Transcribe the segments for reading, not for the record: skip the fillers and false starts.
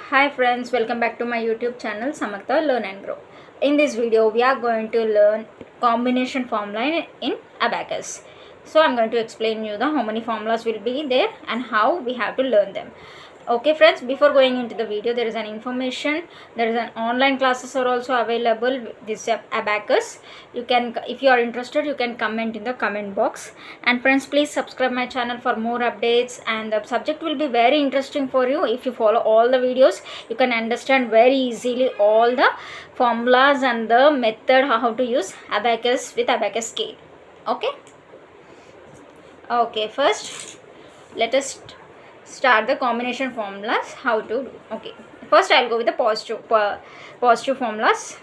Hi friends, welcome back to my YouTube channel Samartha Learn and Grow. In this video, we are going to learn combination formula in abacus. So I'm going to explain you the how many formulas will be there and how we have to learn them. Okay friends, before going into the video, there is an information. There is an online classes are also available with this abacus. You can, if you are interested, you can comment in the comment box. And friends, please subscribe my channel for more updates, and the subject will be very interesting for you. If you follow all the videos, you can understand very easily all the formulas and the method how to use abacus with abacus scale. Okay, first let us start the combination formulas how to do. Okay, first I'll go with the positive formulas.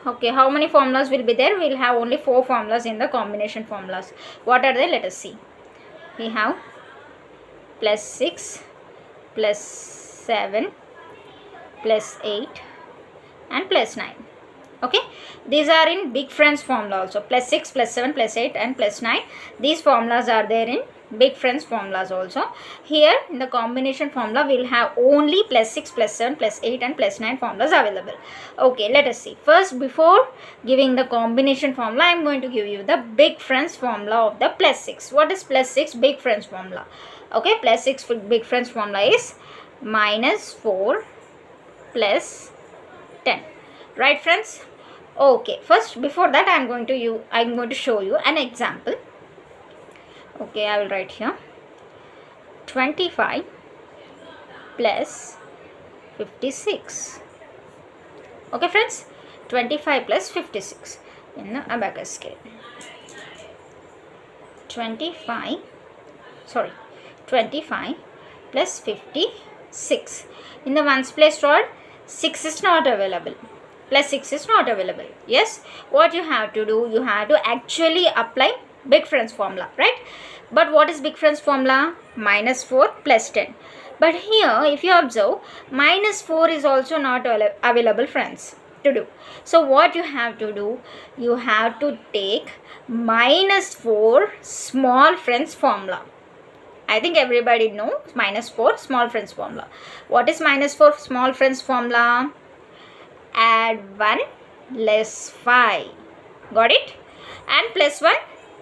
Okay, how many formulas will be there? We'll have only 4 formulas in the combination formulas. What are they? Let us see. We have plus 6, plus 7, plus 8 and plus 9. Okay, these are in big friends formula also. Plus 6, plus 7, plus 8 and plus 9. These formulas are there in big friends formulas also. Here in the combination formula, we will have only plus 6, plus 7, plus 8 and plus 9 formulas available. Okay, let us see. First, before giving the combination formula, I am going to give you the big friends formula of the plus 6. What is plus 6 big friends formula? Okay, plus 6 big friends formula is minus 4 plus 10. Right friends? Okay, first before that I am going to show you an example. Okay, I will write here 25 plus 56. Okay friends, 25 plus 56 in the abacus scale. 25 plus 56. In the ones place rod, 6 is not available. Plus 6 is not available. Yes, what you have to do, you have to actually apply big friends formula, right? But what is big friends formula? Minus 4 plus 10. But here, if you observe, minus 4 is also not available, friends, to do. So what you have to do, you have to take minus 4 small friends formula. I think everybody knows minus 4 small friends formula. What is minus 4 small friends formula? Add 1 less 5. Got it? And plus 1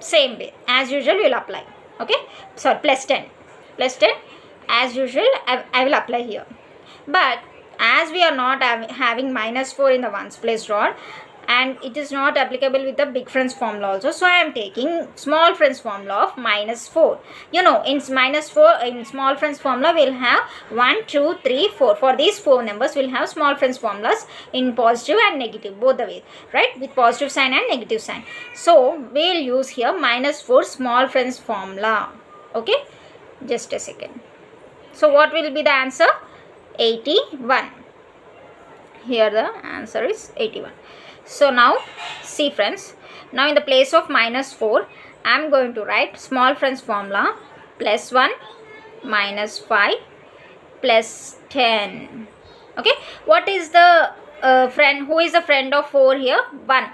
same way. As usual we will apply. Okay? Sorry, plus 10. Plus 10 as usual I will apply here. But as we are not having minus 4 in the ones place rod, and it is not applicable with the big friends formula also, so I am taking small friends formula of minus 4. You know, in minus 4 in small friends formula we will have 1, 2, 3, 4. For these 4 numbers we will have small friends formulas in positive and negative, both the way, right? With positive sign and negative sign. So we will use here minus 4 small friends formula. Okay, just a second. So what will be the answer? 81. Here the answer is 81. So now see friends, now in the place of minus 4 I am going to write small friends formula plus 1 minus 5 plus 10. Okay, what is the friend, who is the friend of 4 here? 1.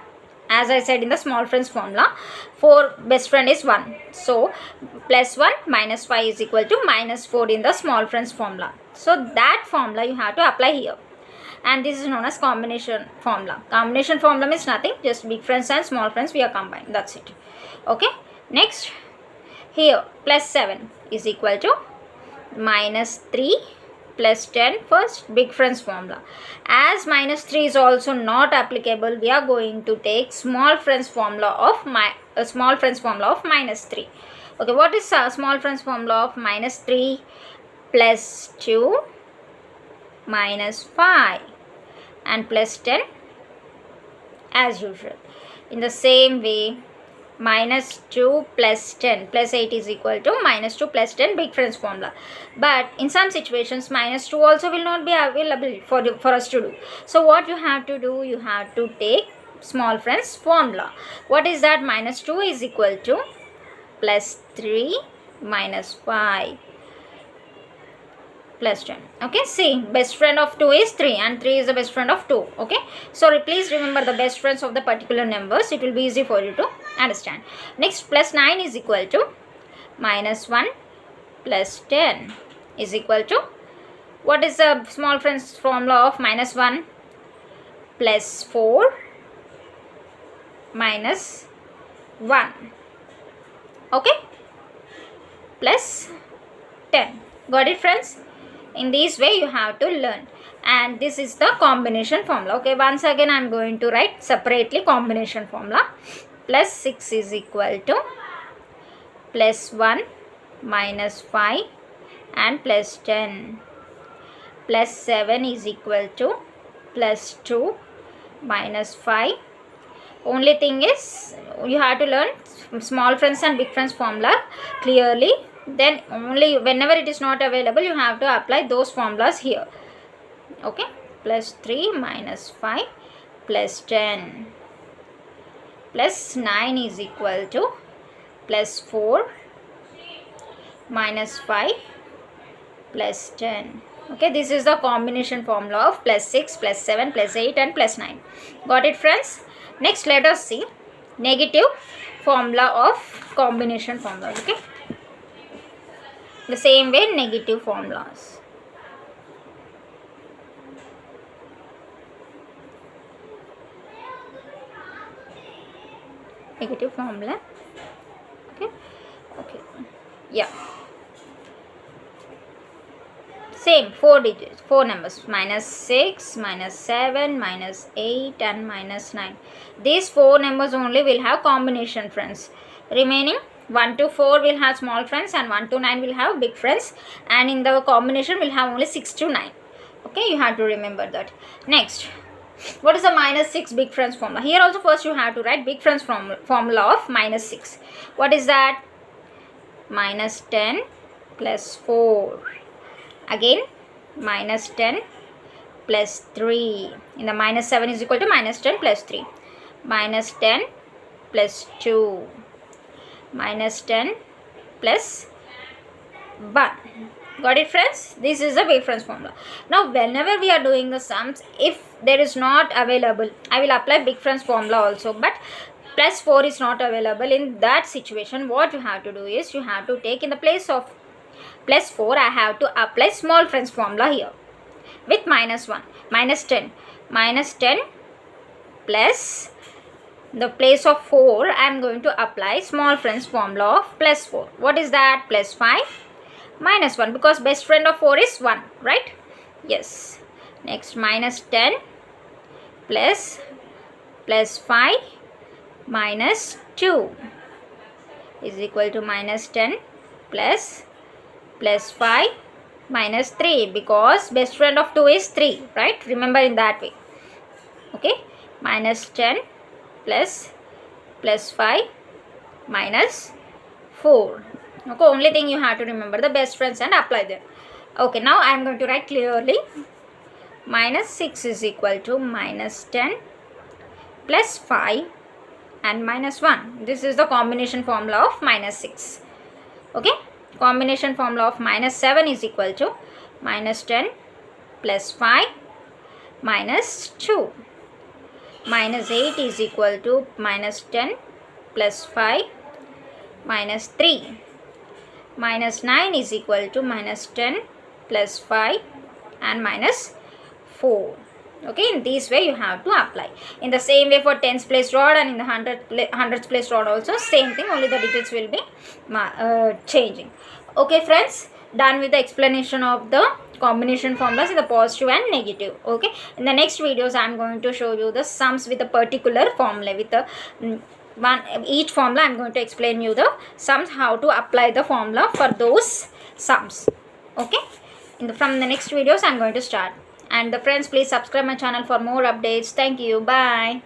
As I said in the small friends formula, 4 best friend is 1. So plus 1 minus 5 is equal to minus 4 in the small friends formula. So that formula you have to apply here. And this is known as combination formula. Combination formula means nothing, just big friends and small friends we are combined. That's it. Okay. Next, here plus 7 is equal to minus 3 plus 10. First, big friends formula. As minus 3 is also not applicable, we are going to take small friends formula of minus 3. Okay, what is small friends formula of minus 3? Plus 2 minus 5 and plus 10 as usual. In the same way, minus 2 plus 10 plus 8 is equal to minus 2 plus 10 big friends formula. But in some situations minus 2 also will not be available for us to do. So what you have to do, you have to take small friends formula. What is that? Minus 2 is equal to plus 3 minus 5 plus 10. Okay, see, best friend of 2 is 3 and 3 is the best friend of 2. Okay, so please remember the best friends of the particular numbers. It will be easy for you to understand. Next, plus 9 is equal to minus 1 plus 10 is equal to, what is the small friends formula of minus 1? Plus 4 minus 1. Okay, plus 10. Got it, friends? In this way you have to learn, and this is the combination formula. Okay, once again I am going to write separately combination formula. Plus 6 is equal to plus 1 minus 5 and plus 10. Plus 7 is equal to plus 2 minus 5. Only thing is you have to learn small friends and big friends formula clearly. Then only whenever it is not available you have to apply those formulas here. Okay, plus 3 minus 5 plus 10. Plus 9 is equal to plus 4 minus 5 plus 10. Okay, this is the combination formula of plus 6, plus 7, plus 8 and plus 9. Got it, friends? Next, let us see negative formula of combination formula. Okay, the same way negative formulas. Negative formula. Okay, yeah, same 4 digits, 4 numbers, minus 6, minus 7, minus 8 and minus 9. These 4 numbers only will have combination, friends. Remaining 1 to 4 will have small friends and 1 to 9 will have big friends, and in the combination will have only 6 to 9. Okay, you have to remember that. Next, what is the minus 6 big friends formula? Here also first you have to write big friends formula of minus 6. What is that? Minus 10 plus 4. Again minus 10 plus 3. In the minus 7 is equal to minus 10 plus 3. Minus 10 plus 2. Minus 10 plus 1. Got it, friends? This is the big friends formula. Now whenever we are doing the sums, if there is not available, I will apply big friends formula also, but plus 4 is not available. In that situation, what you have to do is you have to take in the place of plus 4, I have to apply small friends formula here with minus 1. Minus 10. Minus 10 plus, the place of 4 I am going to apply small friends formula of plus 4. What is that? Plus 5 minus 1, because best friend of 4 is 1, right? Yes. Next, minus 10 plus 5 minus 2 is equal to minus 10 plus 5 minus 3, because best friend of 2 is 3, right? Remember in that way. Okay, minus 10 plus 5 minus 4. Okay, only thing you have to remember the best friends and apply them. Okay, now I am going to write clearly. Minus 6 is equal to minus 10 plus 5 and minus 1. This is the combination formula of minus 6. Okay, combination formula of minus 7 is equal to minus 10 plus 5 minus 2. Minus 8 is equal to minus 10 plus 5 minus 3. Minus 9 is equal to minus 10 plus 5 and minus 4. Okay, in this way you have to apply. In the same way for tens place rod and in the hundreds place rod also same thing, only the digits will be changing. Okay, friends, done with the explanation of the combination formulas in the positive and negative. Okay, in the next videos I am going to show you the sums with a particular formula. With the each formula I am going to explain you the sums, how to apply the formula for those sums. Okay, from the next videos I am going to start. And the friends, please subscribe my channel for more updates. Thank you. Bye.